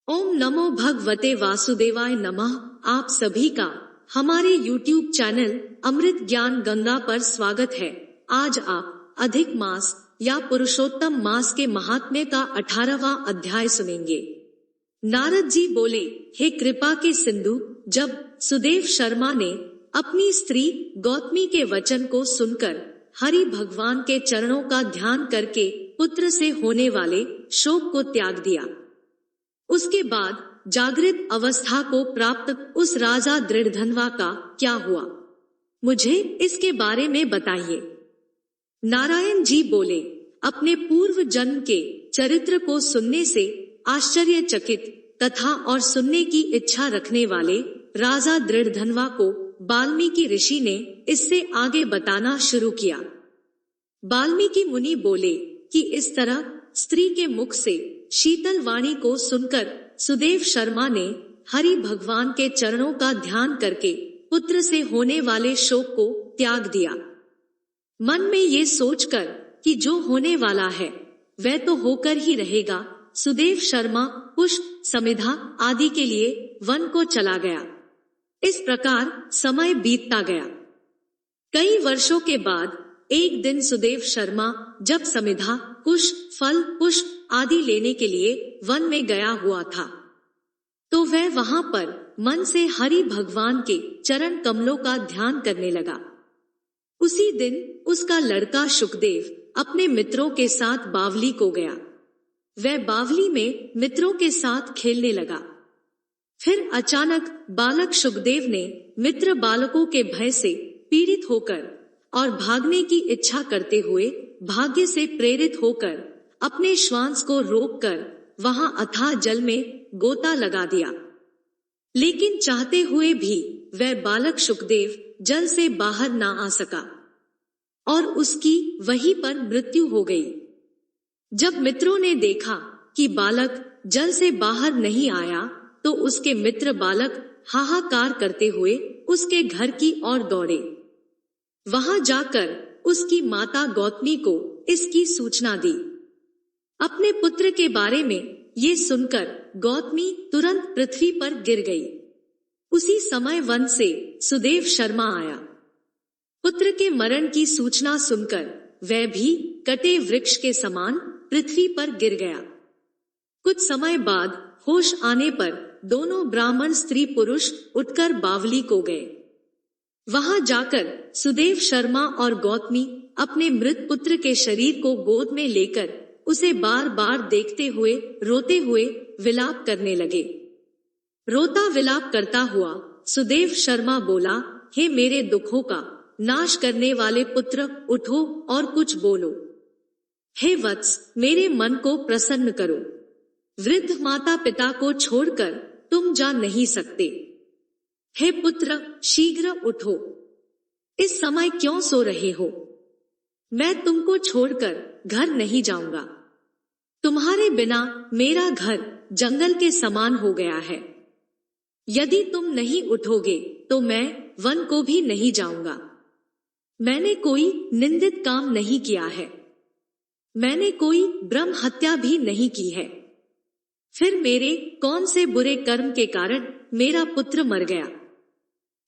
ओम नमो भगवते वासुदेवाय नमः। आप सभी का हमारे YouTube चैनल अमृत ज्ञान गंगा पर स्वागत है। आज आप अधिक मास या पुरुषोत्तम मास के महात्म्य का 18वां अध्याय सुनेंगे। नारद जी बोले, हे कृपा के सिंधु, जब सुदेव शर्मा ने अपनी स्त्री गौतमी के वचन को सुनकर हरि भगवान के चरणों का ध्यान करके पुत्र से होने वाले शोक को त्याग दिया, उसके बाद जागृत अवस्था को प्राप्त उस राजा दृढ़धनवा का क्या हुआ, मुझे इसके बारे में बताइए। नारायण जी बोले, अपने पूर्व जन्म के चरित्र को सुनने से आश्चर्यचकित तथा और सुनने की इच्छा रखने वाले राजा दृढ़धनवा को वाल्मीकि ऋषि ने इससे आगे बताना शुरू किया। वाल्मीकि मुनि बोले कि इस तरह स्त्री के मुख से शीतल वाणी को सुनकर सुदेव शर्मा ने हरि भगवान के चरणों का ध्यान करके पुत्र से होने वाले शोक को त्याग दिया। मन में ये सोचकर कि जो होने वाला है वह तो होकर ही रहेगा, सुदेव शर्मा पुष्प समिधा आदि के लिए वन को चला गया। इस प्रकार समय बीतता गया। कई वर्षों के बाद एक दिन सुदेव शर्मा जब समिधा कुश फल पुष्प आदि लेने के लिए वन में गया हुआ था, तो वह वहां पर मन से हरि भगवान के चरण कमलों का ध्यान करने लगा। उसी दिन उसका लड़का शुकदेव अपने मित्रों के साथ बावली को गया। वह बावली में मित्रों के साथ खेलने लगा। फिर अचानक बालक शुकदेव ने मित्र बालकों के भय से पीड़ित होकर और भागने की इच्छा करते हुए भाग्य से प्रेरित होकर अपने श्वास को रोककर वहां अथाह जल में गोता लगा दिया। लेकिन चाहते हुए भी वह बालक शुकदेव जल से बाहर ना आ सका और उसकी वहीं पर मृत्यु हो गई। जब मित्रों ने देखा कि बालक जल से बाहर नहीं आया, तो उसके मित्र बालक हाहाकार करते हुए उसके घर की ओर दौड़े। वहां जाकर उसकी माता गौतमी को इसकी सूचना दी। अपने पुत्र के बारे में ये सुनकर गौतमी तुरंत पृथ्वी पर गिर गई। उसी समय वन से सुदेव शर्मा आया। पुत्र के मरण की सूचना सुनकर वह भी कटे वृक्ष के समान पृथ्वी पर गिर गया। कुछ समय बाद होश आने पर दोनों ब्राह्मण स्त्री पुरुष उठकर बावली को गए। वहां जाकर सुदेव शर्मा और गौतमी अपने मृत पुत्र के शरीर को गोद में लेकर उसे बार बार देखते हुए रोते हुए विलाप करने लगे। रोता विलाप करता हुआ सुदेव शर्मा बोला, हे मेरे दुखों का नाश करने वाले पुत्र, उठो और कुछ बोलो। हे वत्स, मेरे मन को प्रसन्न करो। वृद्ध माता पिता को छोड़कर तुम जा नहीं सकते। हे पुत्र, शीघ्र उठो। इस समय क्यों सो रहे हो? मैं तुमको छोड़कर घर नहीं जाऊंगा। तुम्हारे बिना मेरा घर जंगल के समान हो गया है। यदि तुम नहीं उठोगे तो मैं वन को भी नहीं जाऊंगा। मैंने कोई निंदित काम नहीं किया है। मैंने कोई ब्रह्म हत्या भी नहीं की है। फिर मेरे कौन से बुरे कर्म के कारण मेरा पुत्र मर गया?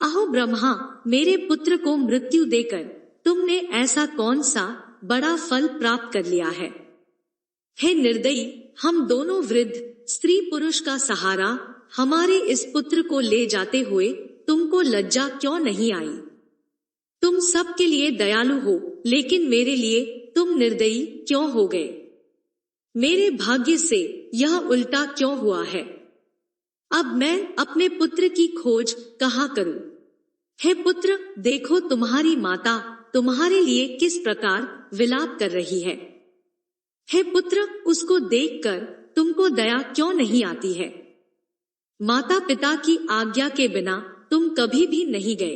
अहो ब्रह्मा, मेरे पुत्र को मृत्यु देकर तुमने ऐसा कौन सा बड़ा फल प्राप्त कर लिया है? हे निर्दयी, हम दोनों वृद्ध स्त्री पुरुष का सहारा हमारे इस पुत्र को ले जाते हुए तुमको लज्जा क्यों नहीं आई? तुम सबके लिए दयालु हो, लेकिन मेरे लिए तुम निर्दयी क्यों हो गए? मेरे भाग्य से यह उल्टा क्यों हुआ है? अब मैं अपने पुत्र की खोज कहाँ करूं? हे पुत्र, देखो तुम्हारी माता तुम्हारे लिए किस प्रकार विलाप कर रही है। हे पुत्र, उसको देखकर तुमको दया क्यों नहीं आती है? माता पिता की आज्ञा के बिना तुम कभी भी नहीं गए।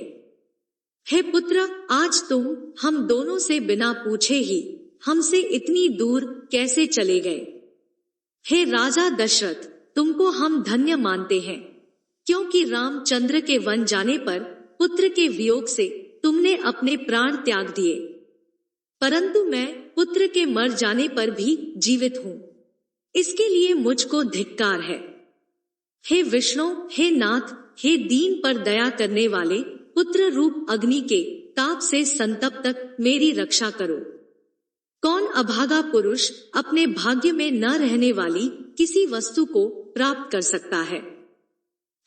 हे पुत्र, आज तुम हम दोनों से बिना पूछे ही हमसे इतनी दूर कैसे चले गए? हे राजा दशरथ, तुमको हम धन्य मानते हैं, क्योंकि रामचंद्र के वन जाने पर पुत्र के वियोग से तुमने अपने प्राण त्याग दिए, परंतु मैं पुत्र के मर जाने पर भी जीवित हूँ। इसके लिए मुझको धिक्कार है। हे विष्णु, हे नाथ, हे दीन पर दया करने वाले, पुत्र रूप अग्नि के ताप से संतप्त मेरी रक्षा करो। कौन अभागा पुरुष अपने भाग्य में न रहने वाली किसी वस्तु को प्राप्त कर सकता है?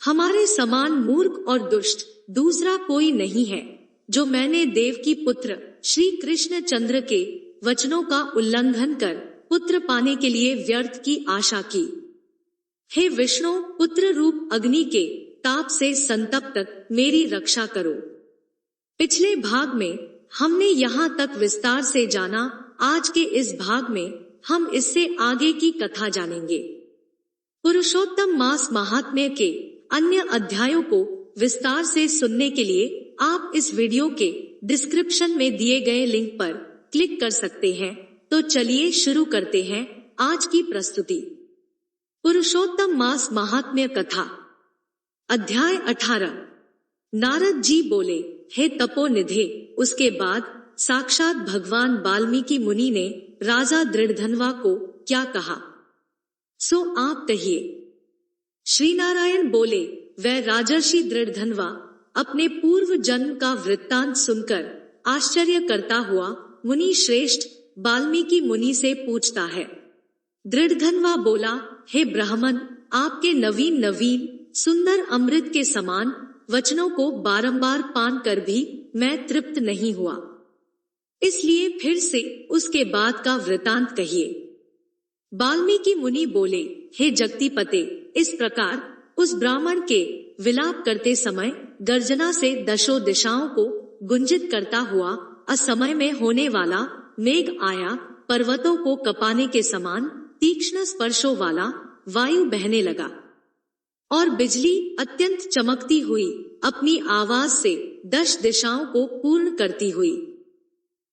हमारे समान मूर्ख और दुष्ट दूसरा कोई नहीं है, जो मैंने देवकी पुत्र श्री कृष्ण चंद्र के वचनों का उल्लंघन कर पुत्र पाने के लिए व्यर्थ की आशा की। हे विष्णु, पुत्र रूप अग्नि के ताप से संतप्त मेरी रक्षा करो। पिछले भाग में हमने यहाँ तक विस्तार से जाना, आज के इस भाग में हम इससे आगे की कथा जानेंगे। पुरुषोत्तम मास महात्म्य के अन्य अध्यायों को विस्तार से सुनने के लिए आप इस वीडियो के डिस्क्रिप्शन में दिए गए लिंक पर क्लिक कर सकते हैं। तो चलिए शुरू करते हैं आज की प्रस्तुति। पुरुषोत्तम मास महात्म्य कथा, अध्याय 18। नारद जी बोले, हे तपोनिधे, उसके बाद साक्षात भगवान वाल्मीकि मुनि ने राजा दृढ़धनवा को क्या कहा, सो आप कहिए। श्री नारायण बोले, वह राजर्षि दृढ़धनवा अपने पूर्व जन्म का वृत्तांत सुनकर आश्चर्य करता हुआ मुनि श्रेष्ठ वाल्मीकि मुनि से पूछता है। दृढ़धनवा बोला, हे ब्राह्मण, आपके नवीन नवीन सुंदर अमृत के समान वचनों को बारंबार पान कर भी मैं तृप्त नहीं हुआ, इसलिए फिर से उसके बाद का वृतांत कहिए। वाल्मीकि मुनि बोले, हे जगतीपते, इस प्रकार उस ब्राह्मण के विलाप करते समय गर्जना से दशों दिशाओं को गुंजित करता हुआ असमय में होने वाला मेघ आया, पर्वतों को कपाने के समान तीक्ष्ण स्पर्शों वाला वायु बहने लगा और बिजली अत्यंत चमकती हुई अपनी आवाज से 10 दिशाओं को पूर्ण करती हुई।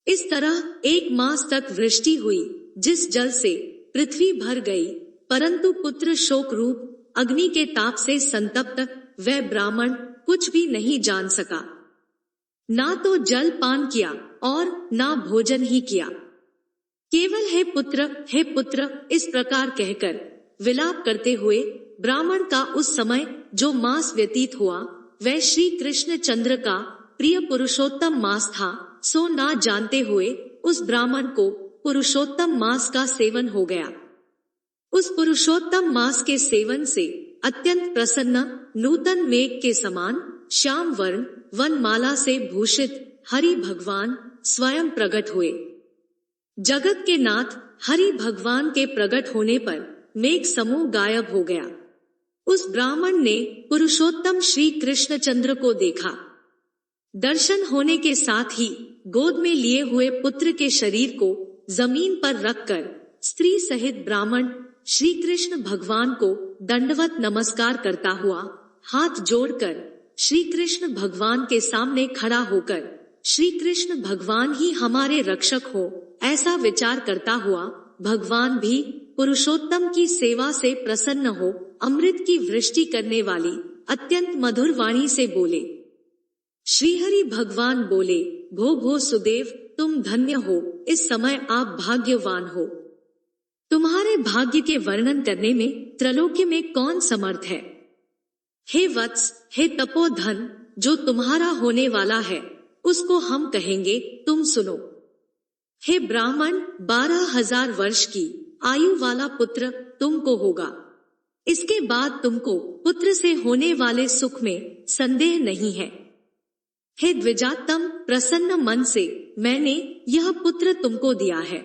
इस तरह 1 मास तक वृष्टि हुई, जिस जल से पृथ्वी भर गई, परंतु पुत्र शोक रूप अग्नि के ताप से संतप्त वह ब्राह्मण कुछ भी नहीं जान सका। ना तो जल पान किया और ना भोजन ही किया, केवल हे पुत्र इस प्रकार कहकर विलाप करते हुए ब्राह्मण का उस समय जो मास व्यतीत हुआ वह श्री कृष्ण चंद्र का प्रिय पुरुषोत्तम मास था। सो ना जानते हुए उस ब्राह्मण को पुरुषोत्तम मास का सेवन हो गया। उस पुरुषोत्तम मास के सेवन से अत्यंत प्रसन्न नूतन मेघ के समान श्याम वर्ण वनमाला से भूषित हरि भगवान स्वयं प्रकट हुए। जगत के नाथ हरि भगवान के प्रकट होने पर मेघ समूह गायब हो गया। उस ब्राह्मण ने पुरुषोत्तम श्री कृष्णचंद्र को देखा। दर्शन होने के साथ ही गोद में लिए हुए पुत्र के शरीर को जमीन पर रखकर स्त्री सहित ब्राह्मण श्री कृष्ण भगवान को दंडवत नमस्कार करता हुआ हाथ जोड़कर श्री कृष्ण भगवान के सामने खड़ा होकर श्री कृष्ण भगवान ही हमारे रक्षक हो ऐसा विचार करता हुआ भगवान भी पुरुषोत्तम की सेवा से प्रसन्न हो अमृत की वृष्टि करने वाली अत्यंत मधुर वाणी से बोले। श्रीहरि भगवान बोले, भो सुदेव, तुम धन्य हो, इस समय आप भाग्यवान हो। तुम्हारे भाग्य के वर्णन करने में त्रैलोक्य में कौन समर्थ है। हे वत्स, हे तपोधन, जो तुम्हारा होने वाला है उसको हम कहेंगे, तुम सुनो। हे ब्राह्मण, 12,000 वर्ष की आयु वाला पुत्र तुमको होगा। इसके बाद तुमको पुत्र से होने वाले सुख में संदेह नहीं है। हे द्विजातम, प्रसन्न मन से मैंने यह पुत्र तुमको दिया है।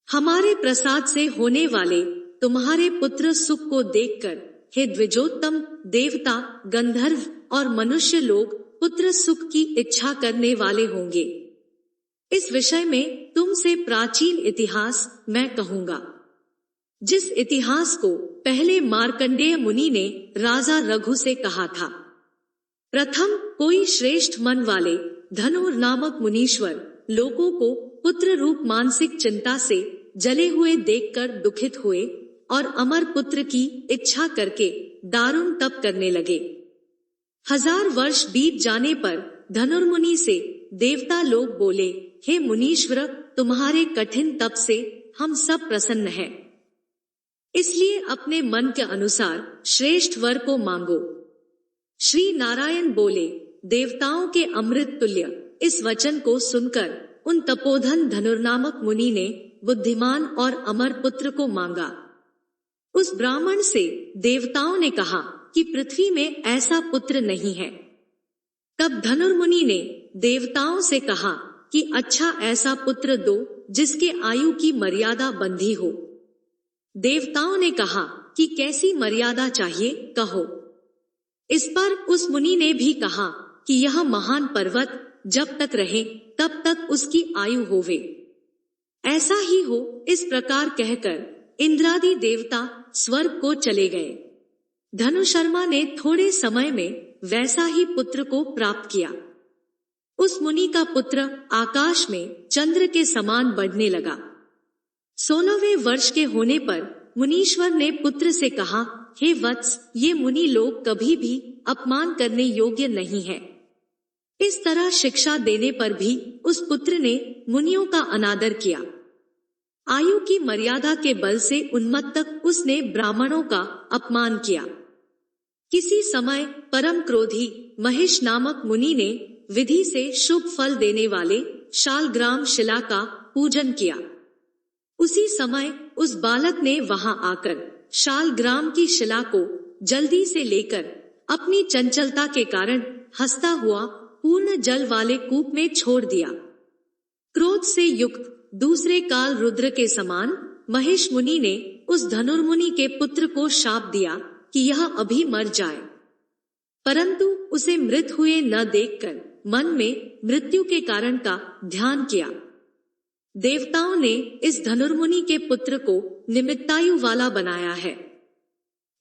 हमारे प्रसाद से होने वाले तुम्हारे पुत्र सुख को देखकर हे द्विजोत्तम, देवता, गंधर्व और मनुष्य लोग पुत्र सुख की इच्छा करने वाले होंगे। इस विषय में तुमसे प्राचीन इतिहास मैं कहूंगा, जिस इतिहास को पहले मार्कंडेय मुनि ने राजा रघु से कहा था। प्रथम कोई श्रेष्ठ मन वाले धनुर नामक मुनीश्वर लोगों को पुत्र रूप मानसिक चिंता से जले हुए देखकर दुखित हुए और अमर पुत्र की इच्छा करके दारुण तप करने लगे। 1000 वर्ष बीत जाने पर धनुर्मुनि से देवता लोग बोले, हे मुनीश्वर, तुम्हारे कठिन तप से हम सब प्रसन्न हैं। इसलिए अपने मन के अनुसार श्रेष्ठ वर को मांगो। श्री नारायण बोले, देवताओं के अमृत तुल्य इस वचन को सुनकर उन तपोधन धनुर्नामक मुनि ने बुद्धिमान और अमर पुत्र को मांगा। उस ब्राह्मण से देवताओं ने कहा कि पृथ्वी में ऐसा पुत्र नहीं है। तब धनुर्मुनि ने देवताओं से कहा कि अच्छा ऐसा पुत्र दो जिसके आयु की मर्यादा बंधी हो। देवताओं ने कहा कि कैसी मर्यादा चाहिए, कहो। इस पर उस मुनि ने भी कहा कि यह महान पर्वत जब तक रहे तब तक उसकी आयु होवे। ऐसा ही हो। इस प्रकार कहकर इंद्रादि देवता स्वर्ग को चले गए। धनुशर्मा ने थोड़े समय में वैसा ही पुत्र को प्राप्त किया। उस मुनि का पुत्र आकाश में चंद्र के समान बढ़ने लगा। 16वें वर्ष के होने पर मुनीश्वर ने पुत्र से कहा, हे वत्स, ये मुनि लोग कभी भी अपमान करने योग्य नहीं है। इस तरह शिक्षा देने पर भी उस पुत्र ने मुनियों का अनादर किया। आयु की मर्यादा के बल से उन्मत्तक उसने ब्राह्मणों का अपमान किया। किसी समय परम क्रोधी महिष नामक मुनि ने विधि से शुभ फल देने वाले शालग्राम शिला का पूजन किया। उसी समय उस बालक ने वहां आकर शालग्राम की शिला को जल्दी से लेकर अपनी चंचलता के कारण हंसता हुआ पूर्ण जल वाले कूप में छोड़ दिया। क्रोध से युक्त दूसरे काल रुद्र के समान महिष मुनि ने उस धनुर्मुनि के पुत्र को शाप दिया कि यह अभी मर जाए, परंतु उसे मृत हुए न देखकर मन में मृत्यु के कारण का ध्यान किया। देवताओं ने इस धनुर्मुनि के पुत्र को निमित्तायु वाला बनाया है।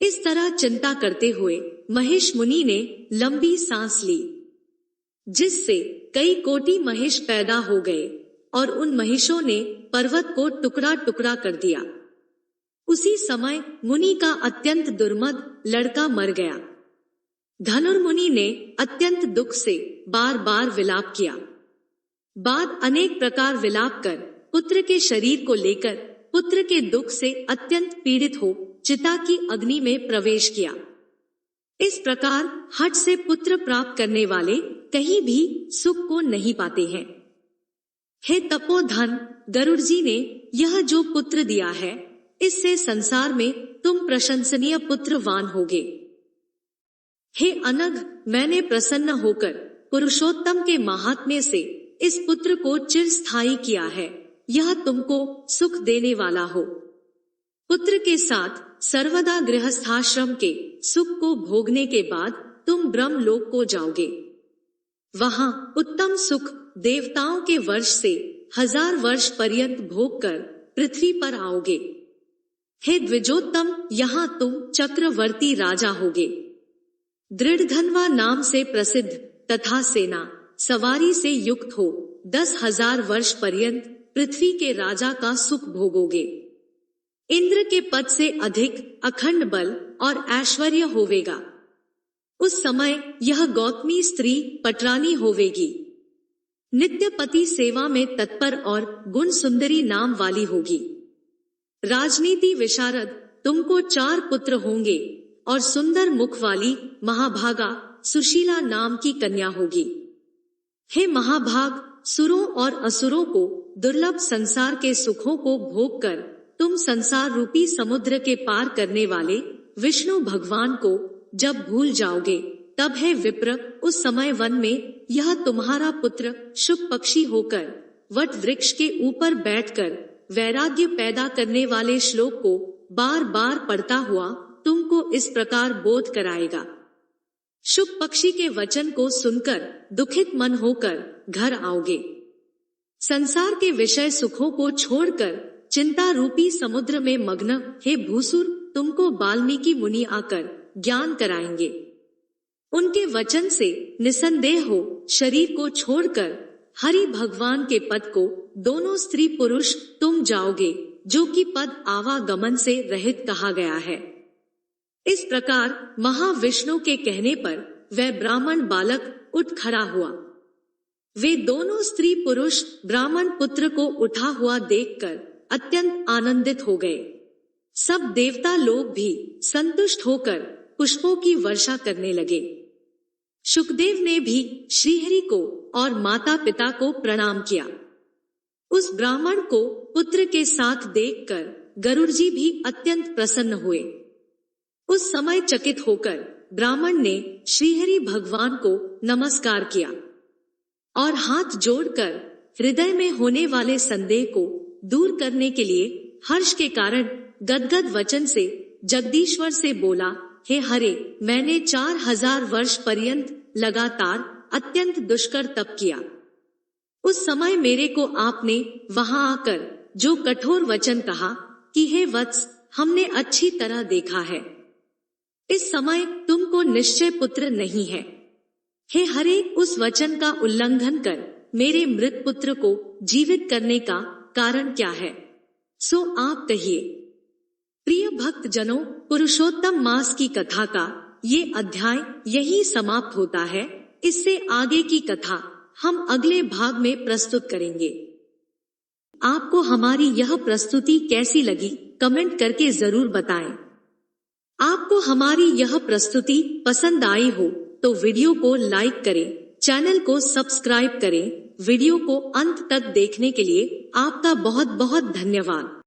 इस तरह चिंता करते हुए महिष मुनि ने लंबी सांस ली, जिससे कई कोटि महिष पैदा हो गए और उन महिषों ने पर्वत को टुकड़ा टुकड़ा कर दिया। उसी समय मुनि का अत्यंत दुर्मद लड़का मर गया। धनुर्मुनि ने अत्यंत दुख से बार बार विलाप किया। बाद अनेक प्रकार विलाप कर पुत्र के शरीर को लेकर पुत्र के दुख से अत्यंत पीड़ित हो चिता की अग्नि में प्रवेश किया। इस प्रकार हठ से पुत्र प्राप्त करने वाले कहीं भी सुख को नहीं पाते हैं। हे तपोधन, गरुड़ जी ने यह जो पुत्र दिया है, इससे संसार में तुम प्रशंसनीय पुत्रवान होगे। हे अनघ, मैंने प्रसन्न होकर पुरुषोत्तम के महात्म्य से इस पुत्र को चिरस्थायी किया है। यह तुमको सुख देने वाला हो। पुत्र के साथ सर्वदा गृहस्थाश्रम के सुख को भोगने के बाद तुम ब्रह्मलोक को जाओगे। वहां उत्तम सुख देवताओं के वर्ष से 1000 वर्ष पर्यंत भोग कर पृथ्वी पर आओगे। हे द्विजोत्तम, यहाँ तुम चक्रवर्ती राजा होगे। दृढ़धन्वा नाम से प्रसिद्ध तथा सेना सवारी से युक्त हो 10,000 वर्ष पर्यंत पृथ्वी के राजा का सुख भोगोगे। इंद्र के पद से अधिक अखंड बल और ऐश्वर्य होवेगा। उस समय यह गौतमी स्त्री पटरानी होवेगी। नित्य पति सेवा में तत्पर और गुण सुंदरी नाम वाली होगी। राजनीति विशारद तुमको 4 पुत्र होंगे और सुंदर मुख वाली महाभागा सुशीला नाम की कन्या होगी। हे महाभाग, सुरों और असुरों को दुर्लभ संसार के सुखों को भोग कर तुम संसार रूपी समुद्र के पार करने वाले विष्णु भगवान को जब भूल जाओगे, तब है विप्र उस समय वन में यह तुम्हारा पुत्र शुभ पक्षी होकर वट वृक्ष के ऊपर बैठकर वैराग्य पैदा करने वाले श्लोक को बार बार पढ़ता हुआ तुमको इस प्रकार बोध कराएगा। शुभ पक्षी के वचन को सुनकर दुखित मन होकर घर आओगे। संसार के विषय सुखों को छोड़कर चिंता रूपी समुद्र में मग्न हे भूसुर तुमको वाल्मीकि मुनि आकर ज्ञान कराएंगे। उनके वचन से निसंदेह हो शरीर को छोड़कर हरि भगवान के पद को दोनों स्त्री पुरुष तुम जाओगे, जो कि पद आवागमन से रहित कहा गया है। इस प्रकार महाविष्णु के कहने पर वह ब्राह्मण बालक उठ खड़ा हुआ। वे दोनों स्त्री पुरुष ब्राह्मण पुत्र को उठा हुआ देखकर अत्यंत आनंदित हो गए। सब देवता लोग भी संतुष्ट होकर पुष्पों की वर्षा करने लगे। शुकदेव ने भी श्रीहरि को और माता पिता को प्रणाम किया। उस ब्राह्मण को पुत्र के साथ देखकर गरुड़ जी भी अत्यंत प्रसन्न हुए। उस समय चकित होकर ब्राह्मण ने श्रीहरि भगवान को नमस्कार किया और हाथ जोड़कर हृदय में होने वाले संदेह को दूर करने के लिए हर्ष के कारण गदगद वचन से जगदीश्वर से बोला, हे हरे, मैंने 4000 वर्ष पर्यंत लगातार अत्यंत दुष्कर तप किया। उस समय मेरे को आपने वहां आकर जो कठोर वचन कहा कि हे वत्स, हमने अच्छी तरह देखा है, इस समय तुमको निश्चय पुत्र नहीं है। हे हरे, उस वचन का उल्लंघन कर मेरे मृत पुत्र को जीवित करने का कारण क्या है, सो आप कहिए। प्रिय भक्त जनों, पुरुषोत्तम मास की कथा का ये अध्याय यही समाप्त होता है। इससे आगे की कथा हम अगले भाग में प्रस्तुत करेंगे। आपको हमारी यह प्रस्तुति कैसी लगी, कमेंट करके जरूर बताएं। आपको हमारी यह प्रस्तुति पसंद आई हो तो वीडियो को लाइक करें, चैनल को सब्सक्राइब करें। वीडियो को अंत तक देखने के लिए आपका बहुत बहुत धन्यवाद।